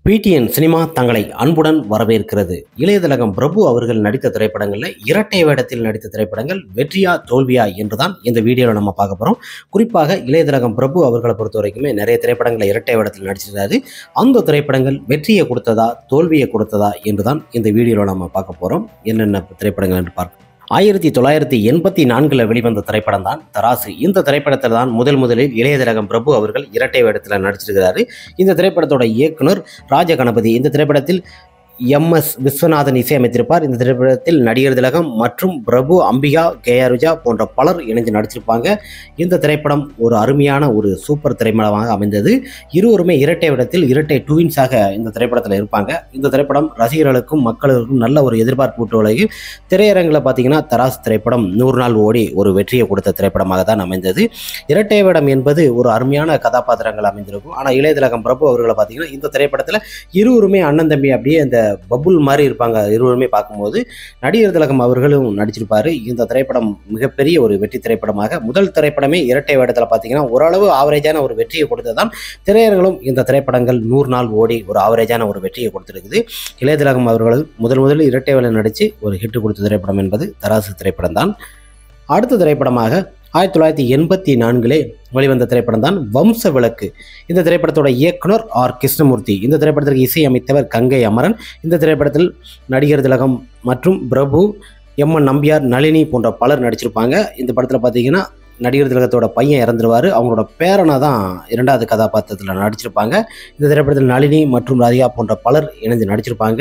PTN cinema தங்களை அன்புடன் வரவேற்கிறது. இளையதிலகம் பிரபு அவர்கள் நடித்த திரைப்படங்களில் இரட்டை வேடத்தில் நடித்த திரைப்படங்கள் வெற்றியா தோல்வியா என்றுதான் இந்த வீடியோவில் நம்ம பார்க்க போகிறோம். குறிப்பாக இளையதிலகம் பிரபு அவர்களை பொறுத்த வரைக்குமே நிறைய திரைப்படங்களை இரட்டை வேடத்தில் நடிச்சிருக்காரு. அந்த திரைப்படங்கள் வெற்றியை கொடுத்ததா தோல்வியை கொடுத்ததா என்றுதான் இந்த வீடியோவில் நம்ம பார்க்க போகிறோம். என்னென்ன திரைப்படங்கள் என்று பார்க்க 1984 வெளிவந்த திரைப்படம் தான் தராசு. இந்த திரைப்படத்தில் தான் முதலில் இளையதிலகம் பிரபு அவர்கள் இரட்டை வேடத்தில் நடிச்சிருக்கிறாரு. இந்த திரைப்படத்தோட இயக்குனர் ராஜகணபதி. இந்த திரைப்படத்தில் MS விஸ்வநாதன் இசையமைத்திருப்பார். இந்த திரைப்படத்தில் நடிகர் திலகம் மற்றும் பிரபு, அம்பிகா, கேஆர்விஜா போன்ற பலர் இணைந்து நடிச்சிருப்பாங்க. இந்த திரைப்படம் ஒரு அருமையான ஒரு சூப்பர் திரைப்படமாக அமைந்தது. இருவருமே இரட்டை வேடத்தில் இரட்டை ட்வின்ஸாக இந்த திரைப்படத்தில் இருப்பாங்க. இந்த திரைப்படம் ரசிகர்களுக்கும் மக்களுக்கும் நல்ல ஒரு எதிர்பார்ப்பு ஊட்டுவதற்கு திரையரங்கில் பார்த்தீங்கன்னா தராசு திரைப்படம் 100 நாள் ஓடி ஒரு வெற்றியை கொடுத்த திரைப்படமாக தான் அமைந்தது. இரட்டை வேடம் என்பது ஒரு அருமையான கதாபாத்திரங்கள் அமைந்திருக்கும். ஆனால் இளையதிலகம் பிரபு அவர்களை பார்த்தீங்கன்னா இந்த திரைப்படத்தில் இருவருமே அண்ணன் தம்பி அப்படியே அந்த பபுல் மாதிரி இருப்பாங்க. இருவருமே பார்க்கும்போது நடிகர் திலகம் அவர்களும் நடிச்சிருப்பாரு. இந்த திரைப்படம் மிகப்பெரிய ஒரு வெற்றி திரைப்படமாக, முதல் திரைப்படமே இரட்டை வேடத்தில் பார்த்தீங்கன்னா ஓரளவு ஆவரேஜான ஒரு வெற்றியை கொடுத்ததான் திரையரங்களும் இந்த திரைப்படங்கள் 100 நாள் ஓடி ஒரு ஆவரேஜான ஒரு வெற்றியை கொடுத்திருக்குது. இளையதிலகம் அவர்கள் முதலில் இரட்டை வேடம் நடித்து ஒரு ஹிட் கொடுத்த திரைப்படம் என்பது தராசு திரைப்படம் தான். அடுத்த திரைப்படமாக 1984 வெளிவந்த திரைப்படம் தான் வம்ச விளக்கு. இந்த திரைப்படத்தோட இயக்குனர் R. கிருஷ்ணமூர்த்தி. இந்த திரைப்படத்திற்கு இசை அமைத்தவர் கங்கை அமரன். இந்த திரைப்படத்தில் நடிகர் திலகம் மற்றும் பிரபு, MN நம்பியார், நளினி போன்ற பலர் நடிச்சிருப்பாங்க. இந்த படத்தில் பார்த்தீங்கன்னா நடிகர் திலகத்தோட பையன் இறந்துருவார். அவங்களோட பேரனை தான் இரண்டாவது கதாபாத்திரத்தில் நடிச்சிருப்பாங்க. இந்த திரைப்படத்தில் நளினி மற்றும் ராதிகா போன்ற பலர் இணைந்து நடிச்சிருப்பாங்க.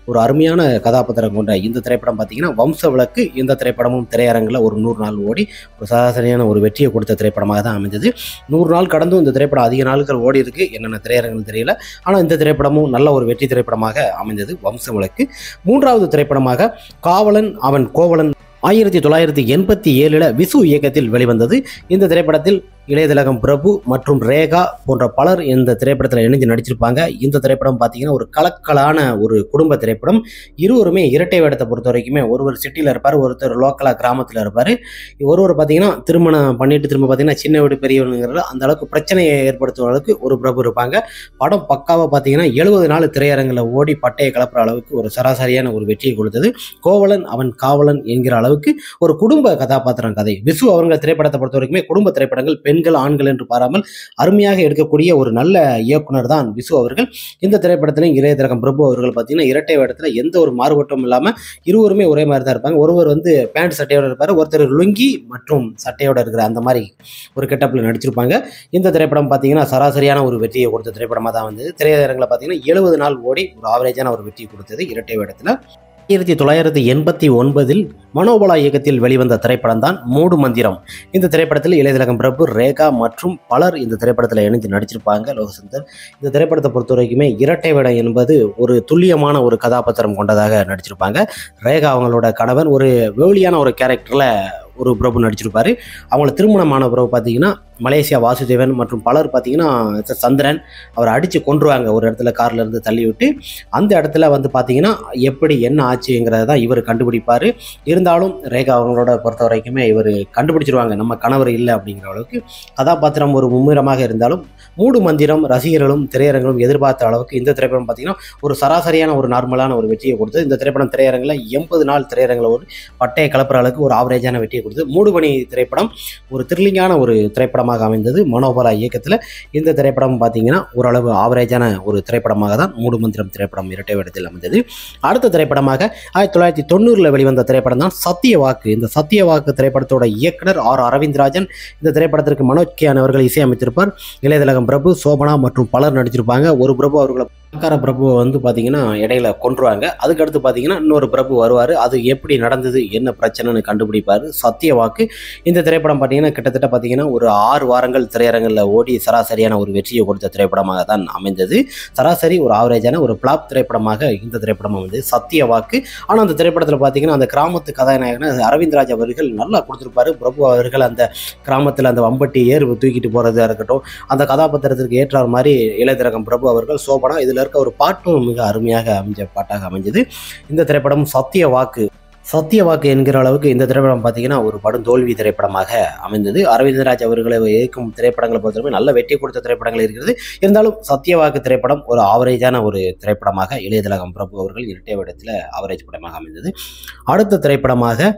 ஒரு அருமையான கதாபாத்திரம் கொண்ட இந்த திரைப்படம் பார்த்தீங்கன்னா வம்ச விளக்கு. இந்த திரைப்படமும் திரையரங்கில் ஒரு 100 நாள் ஓடி ஒரு சராசரியான ஒரு வெற்றியை கொடுத்த திரைப்படமாக தான் அமைந்தது. 100 நாள் கடந்தும் இந்த திரைப்படம் அதிக நாட்கள் ஓடி இருக்கு. என்னென்ன திரையரங்குன்னு தெரியல. ஆனால் இந்த திரைப்படமும் நல்ல ஒரு வெற்றி திரைப்படமாக அமைந்தது வம்ச விளக்கு. மூன்றாவது திரைப்படமாக காவலன் அவன் கோவலன் 1987 விசு இயக்கத்தில் வெளிவந்தது. இந்த திரைப்படத்தில் இளையதிலகம் பிரபு மற்றும் ரேகா போன்ற பலர் இந்த திரைப்படத்தில் இணைந்து நடிச்சிருப்பாங்க. இந்த திரைப்படம் பார்த்தீங்கன்னா ஒரு கலக்கலான ஒரு குடும்ப திரைப்படம். இருவருமே இரட்டை வேடத்தை பொறுத்த வரைக்குமே ஒருவர் சிட்டியில் இருப்பார், ஒருத்தர் லோக்கலாக கிராமத்தில் இருப்பார். ஒருவர் பார்த்தீங்கன்னா திருமணம் பண்ணிட்டு திரும்ப பார்த்தீங்கன்னா சின்ன வீடு பெரியவனுங்கிறத அந்த அளவுக்கு பிரச்சனையை ஏற்படுத்தும் அளவுக்கு ஒரு பிரபு இருப்பாங்க. படம் பக்காவாக பார்த்தீங்கன்னா 70 நாள் திரையரங்கில் ஓடி பட்டையை கலப்புற அளவுக்கு ஒரு சராசரியான ஒரு வெற்றியை கொடுத்தது. கோவலன் அவன் காவலன் என்கிற அளவுக்கு ஒரு குடும்ப கதாபாத்திரம் கதை. விசு அவங்க திரைப்படத்தை பொறுத்த வரைக்குமே குடும்ப திரைப்படங்கள் பெண்கள் ஆண்கள் என்று பாராமல் அருமையாக எடுக்கக்கூடிய ஒரு நல்ல இயக்குனர் தான் விசு அவர்கள். இந்த திரைப்படத்திலும் இளையதிலகம் பிரபு அவர்கள் பார்த்தீங்கன்னா இரட்டை வேடத்தில் எந்த ஒரு மாறுபட்டும் இல்லாமல் இருவருமே ஒரே மாதிரி தான் இருப்பாங்க. ஒருவர் பேண்ட் சட்டையோட இருப்பார், ஒருத்தர் லுங்கி மற்றும் சட்டையோட இருக்கிற அந்த மாதிரி ஒரு கெட்டப்பில் நடிச்சிருப்பாங்க. இந்த திரைப்படம் பார்த்தீங்கன்னா சராசரியான ஒரு வெற்றியை கொடுத்த திரைப்படமாக தான் வந்தது. திரையரங்கில் பார்த்தீங்கன்னா 70 நாள் ஓடி ஒரு ஆவரேஜான ஒரு வெற்றியை கொடுத்தது இரட்டை வேடத்தில். 1989 மனோபலா இயக்கத்தில் வெளிவந்த திரைப்படம் தான் மூடு மந்திரம். இந்த திரைப்படத்தில் இளையதிலகம் பிரபு, ரேகா மற்றும் பலர் இந்த திரைப்படத்தில் இணைந்து நடிச்சிருப்பாங்க. லோகசந்தர். இந்த திரைப்படத்தை பொறுத்த வரைக்குமே இரட்டை வேடம் என்பது ஒரு துல்லியமான ஒரு கதாபாத்திரம் கொண்டதாக நடிச்சிருப்பாங்க. ரேகா அவங்களோட கணவன் ஒரு வேலியான ஒரு கேரக்டரில் ஒரு பிரபு நடிச்சிருப்பாரு. அவங்கள திருமணமான பிரபு பார்த்தீங்கன்னா மலேசியா வாசுதேவன் மற்றும் பலர் பார்த்தீங்கன்னா சந்திரன் அவரை அடித்து கொன்றுவாங்க ஒரு இடத்துல கார்ல இருந்து தள்ளி விட்டு. அந்த இடத்துல பார்த்தீங்கன்னா எப்படி என்ன ஆச்சுங்கிறத தான் இவர் கண்டுபிடிப்பார். இருந்தாலும் ரேகா அவங்களோட பொறுத்த வரைக்குமே இவர் கண்டுபிடிச்சிருவாங்க நம்ம கணவர் இல்லை அப்படிங்கிற அளவுக்கு கதாபாத்திரம் ஒரு மும்முரமாக இருந்தாலும் மூடு மந்திரம் ரசிகர்களும் திரையரங்களும் எதிர்பார்த்த அளவுக்கு இந்த திரைப்படம் பார்த்தீங்கன்னா ஒரு சராசரியான ஒரு நார்மலான ஒரு வெற்றியை கொடுத்தது. இந்த திரைப்படம் திரையரங்கில் 80 நாள் திரையரங்கில் ஒரு பட்டையை கலப்புற அளவுக்கு ஒரு ஆவரேஜான வெற்றியை கொடுத்தது. மூடுபனி திரைப்படம் ஒரு த்ரில்லிங்கான ஒரு திரைப்படமாக அமைந்தது மனோபலா இயக்கத்தில். இந்த திரைப்படம் பார்த்தீங்கன்னா ஓரளவு ஆவரேஜான ஒரு திரைப்படமாக தான் மூடு மந்திரம் திரைப்படம் இரட்டை வேடத்தில் அமைந்தது. அடுத்த திரைப்படமாக 1990 வெளிவந்த திரைப்படம் தான் சத்தியவாக்கு. இந்த சத்தியவாக்கு திரைப்படத்தோட இயக்குனர் R. அரவிந்த்ராஜன். இந்த திரைப்படத்திற்கு மனோஜ் கே அவர்கள் இசையமைத்திருப்பார். இளையதிலகம் பிரபு, சோபனா மற்றும் பலர் நடிச்சிருப்பாங்க. ஒரு பிரபு அவர்களை பிரபுவை பார்த்தீங்கன்னா இடையில கொன்றுவாங்க. அதுக்கடுத்து பார்த்தீங்கன்னா இன்னொரு பிரபு வருவார். அது எப்படி நடந்தது என்ன பிரச்சனைன்னு கண்டுபிடிப்பார். சத்தியவாக்கு. இந்த திரைப்படம் பார்த்தீங்கன்னா கிட்டத்தட்ட பார்த்தீங்கன்னா ஒரு 6 வாரங்கள் திரையரங்கில் ஓடி சராசரியான ஒரு வெற்றியை கொடுத்த திரைப்படமாக தான் அமைந்தது. சராசரி ஒரு ஆவரேஜான ஒரு பிளாப் திரைப்படமாக இந்த திரைப்படம் வந்து சத்தியவாக்கு. ஆனால் அந்த திரைப்படத்தில் பார்த்தீங்கன்னா அந்த கிராமத்து கதாநாயகனை அரவிந்த்ராஜ் அவர்கள் நல்லா கொடுத்துருப்பாரு. பிரபு அவர்கள் அந்த கிராமத்தில் அந்த வம்பட்டி ஏறு தூக்கிட்டு போகிறதா இருக்கட்டும், அந்த கதாபாத்திரத்திற்கு ஏற்றார் மாதிரி இளையதிலகம் பிரபு அவர்கள், சோபனா இதில் இருக்க ஒரு பாட்டும் மிக அருமையாக அமைஞ்ச பாட்டாக அமைஞ்சது. இந்த திரைப்படம் சத்தியவாக்கு சத்தியவாக்கு என்கிற அளவுக்கு இந்த திரைப்படம் பார்த்தீங்கன்னா ஒரு படும் தோல்வி திரைப்படமாக அமைந்தது. அரவிந்தராஜ் அவர்களை இயக்கும் திரைப்படங்களை பொறுத்தவரை நல்ல வெற்றி கொடுத்த திரைப்படங்கள் இருக்கிறது. இருந்தாலும் சத்தியவாக்கு திரைப்படம் ஒரு ஆவரேஜான ஒரு திரைப்படமாக இளையதிலகம் பிரபு அவர்கள் இரட்டை வேடத்தில் ஆவரேஜ் படமாக அமைந்தது. அடுத்த திரைப்படமாக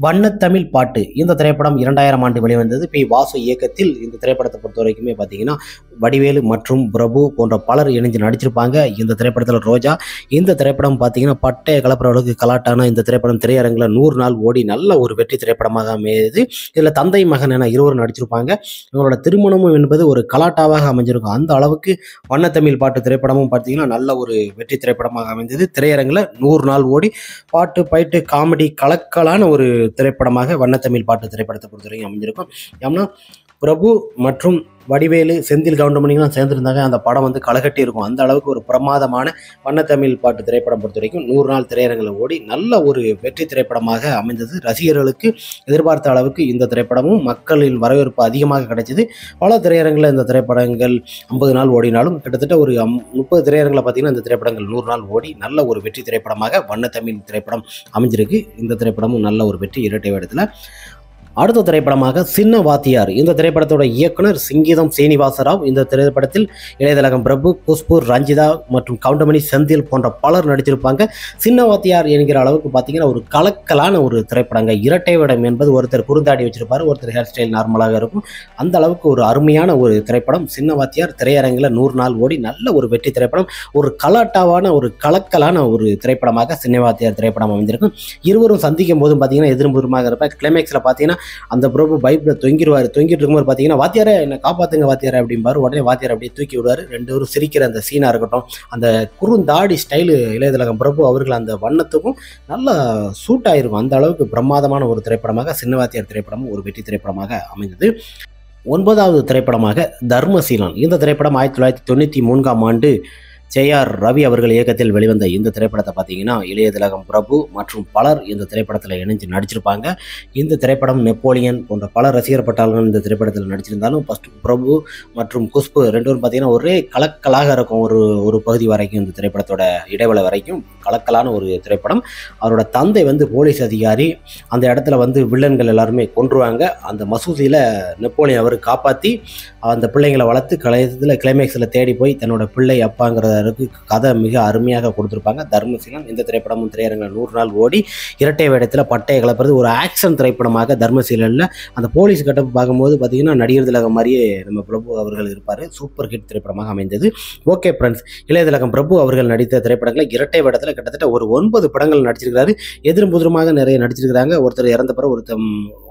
வண்ணத்தமிழ் பாட்டு. இந்த திரைப்படம் 2000 ஆண்டு வெளிவந்தது. பி வாசு இயக்கத்தில். இந்த திரைப்படத்தை பொறுத்த வரைக்குமே பார்த்தீங்கன்னா வடிவேலு மற்றும் பிரபு போன்ற பலர் இணைஞ்சு நடிச்சிருப்பாங்க. இந்த திரைப்படத்தில் ரோஜா. இந்த திரைப்படம் பார்த்தீங்கன்னா பட்டைய கலப்புற அளவுக்கு கலாட்டான இந்த திரைப்படம் திரையரங்கில் 100 நாள் ஓடி நல்ல ஒரு வெற்றி திரைப்படமாக அமையுது. இதில் தந்தை மகன் என இருவரும் நடிச்சிருப்பாங்க. இவங்களோட திருமணமும் என்பது ஒரு கலாட்டாவாக அமைஞ்சிருக்கும். அந்த அளவுக்கு வண்ணத்தமிழ் பாட்டு திரைப்படமும் பார்த்தீங்கன்னா நல்ல ஒரு வெற்றி திரைப்படமாக அமைந்தது. திரையரங்கில் 100 நாள் ஓடி பாட்டு பைட்டு காமெடி கலக்கலான ஒரு திரைப்படமாக வண்ணத்தமிழ் பாட்டு திரைப்படத்தை பொறுத்தவரைக்கும் அமைஞ்சிருக்கும். ஏன்னா பிரபு மற்றும் வடிவேலு செந்தில் கவுண்டமணிலாம் சேர்ந்துருந்தாங்க. அந்த படம் வந்து களைகட்டி இருக்கும். அந்த அளவுக்கு ஒரு பிரமாதமான வண்ணத்தமிழ் பாட்டு திரைப்படம் பொறுத்த வரைக்கும் 100 நாள் திரையரங்கில் ஓடி நல்ல ஒரு வெற்றி திரைப்படமாக அமைந்தது. ரசிகர்களுக்கு எதிர்பார்த்த அளவுக்கு இந்த திரைப்படமும் மக்களின் வரவேற்பு அதிகமாக கிடைச்சது. பல திரையரங்கில் இந்த திரைப்படங்கள் 50 நாள் ஓடினாலும் கிட்டத்தட்ட ஒரு 30 திரையரங்கில் பார்த்தீங்கன்னா இந்த திரைப்படங்கள் 100 நாள் ஓடி நல்ல ஒரு வெற்றி திரைப்படமாக வண்ணத்தமிழ் திரைப்படம் அமைஞ்சிருக்கு. இந்த திரைப்படமும் நல்ல ஒரு வெற்றி இரட்டை வேடத்தில். அடுத்த திரைப்படமாக சின்ன வாத்தியார். இந்த திரைப்படத்தோட இயக்குனர் சிங்கீதம் சீனிவாசராவ். இந்த திரைப்படத்தில் இளையதிலகம் பிரபு, குஷ்பு, ரஞ்சிதா மற்றும் கவுண்டமணி, செந்தில் போன்ற பலர் நடிச்சிருப்பாங்க. சின்ன வாத்தியார் என்கிற அளவுக்கு பார்த்தீங்கன்னா ஒரு கலக்கலான ஒரு திரைப்படங்க. இரட்டை வேடம் என்பது ஒருத்தர் குறுந்தாடி வச்சிருப்பாரு, ஒருத்தர் ஹேர் ஸ்டைல் நார்மலாக இருக்கும். அந்த அளவுக்கு ஒரு அருமையான ஒரு திரைப்படம் சின்ன வாத்தியார். திரையரங்கில் 100 நாள் ஓடி நல்ல ஒரு வெற்றி திரைப்படம். ஒரு கலாட்டாவான ஒரு கலக்கலான ஒரு திரைப்படமாக சின்ன வாத்தியார் திரைப்படம் அமைந்திருக்கும். இருவரும் சந்திக்கும் போதும் பார்த்தீங்கன்னா எதிர்புறமாக இருப்பார். கிளைமேக்ஸில் பார்த்தீங்கன்னா அந்த பிரபு பைப்பில் தொங்கிட்டு இருக்கும்போது பார்த்தீங்கன்னா வாத்தியாரே என்னை காப்பாற்றுங்க வாத்தியாரே அப்படிம்பாரு. உடனே வாத்தியார் அப்படியே தூக்கி விடுவார். 2 பேரும் சிரிக்கிற அந்த சீனாக இருக்கட்டும், அந்த குறுந்தாடி ஸ்டைலு இளையதிலகம் பிரபு அவர்கள் அந்த வண்ணத்துக்கும் நல்லா சூட் ஆகிருக்கும். அந்த அளவுக்கு பிரமாதமான ஒரு திரைப்படமாக சின்ன வாத்தியார் திரைப்படமும் ஒரு வெற்றி திரைப்படமாக அமைந்தது. 9வது திரைப்படமாக தர்மசீலன். இந்த திரைப்படம் 1993ஆம் ஆண்டு ஜே.ஆர். ரவி அவர்கள் இயக்கத்தில் வெளிவந்த இந்த திரைப்படத்தை பார்த்தீங்கன்னா இளையதிலகம் பிரபு மற்றும் பலர் இந்த திரைப்படத்தில் இணைஞ்சு நடிச்சிருப்பாங்க. இந்த திரைப்படம் நெப்போலியன் போன்ற பல ரசிகர் பட்டாளர்கள் இந்த திரைப்படத்தில் நடிச்சிருந்தாலும் ஃபர்ஸ்ட் பிரபு மற்றும் குஷ்பு 2 பேரும் பார்த்தீங்கன்னா ஒரே கலக்கலாக இருக்கும். ஒரு பகுதி வரைக்கும் இந்த திரைப்படத்தோட இடைவேளை வரைக்கும் கலக்கலான ஒரு திரைப்படம். அவரோட தந்தை வந்து போலீஸ் அதிகாரி. அந்த இடத்துல வந்து வில்லன்கள் எல்லாருமே கொன்றுவாங்க. அந்த மசூதியில் நெப்போலியன் அவர் காப்பாற்றி அந்த பிள்ளைங்களை வளர்த்து கிளைமேக்ஸில் தேடி போய் தன்னோட பிள்ளை அப்பாங்கிற கதை மிக அருமையாக கொடுத்திருப்பாங்க. தர்மசீலன். இந்த திரைப்படமும் திரையரங்கில் 100 நாள் ஓடி இரட்டை வேடத்தில் பட்டையை கலப்புறது ஒரு ஆக்ஷன் திரைப்படமாக தர்மசீலனில் அந்த போலீஸ் கட்டப்பு பார்க்கும்போது பார்த்தீங்கன்னா நடிகர் திலகம் மாதிரியே நம்ம பிரபு அவர்கள் இருப்பார். சூப்பர் ஹிட் திரைப்படமாக அமைந்தது. ஓகே ஃப்ரெண்ட்ஸ், இளையதிலகம் பிரபு அவர்கள் நடித்த திரைப்படங்களை இரட்டை வேடத்தில் கிட்டத்தட்ட ஒரு 9 படங்கள் நடிச்சிருக்கிறாரு. எதிரும் புதிருமாக நிறைய நடிச்சிருக்கிறாங்க. ஒருத்தர் இறந்த பிறகு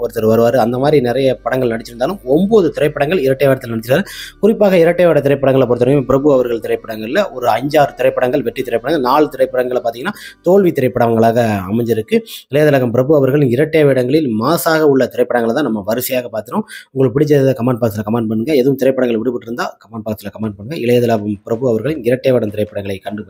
ஒருத்தர் வருவார். அந்த மாதிரி நிறைய படங்கள் நடிச்சிருந்தாலும் 9 திரைப்படங்கள் இரட்டை வேடத்தில் நடிச்சிருக்காரு. குறிப்பாக இரட்டை வேட திரைப்படங்களை பொறுத்தவரைக்கும் பிரபு அவர்கள் திரைப்படங்களில் ஒரு 5-6 திரைப்படங்கள் வெற்றி திரைப்படங்கள், 4 திரைப்படங்களை பார்த்தீங்கன்னா தோல்வி திரைப்படங்களாக அமைஞ்சிருக்கு. இளையதிலகம் பிரபு அவர்களின் இரட்டை வேடங்களில் மாசாக உள்ள திரைப்படங்களை தான் நம்ம வரிசையாக பார்த்துறோம். உங்களுக்கு பிடிச்சதை கமெண்ட் பாக்ஸில் கமெண்ட் பண்ணுங்க. எதுவும் திரைப்படங்கள் விடுபட்டு இருந்தால் கமெண்ட் பாக்ஸில் கமெண்ட் பண்ணுங்க. இளையதிலகம் பிரபு அவர்களின் இரட்டை வேடம் திரைப்படங்களை கண்டு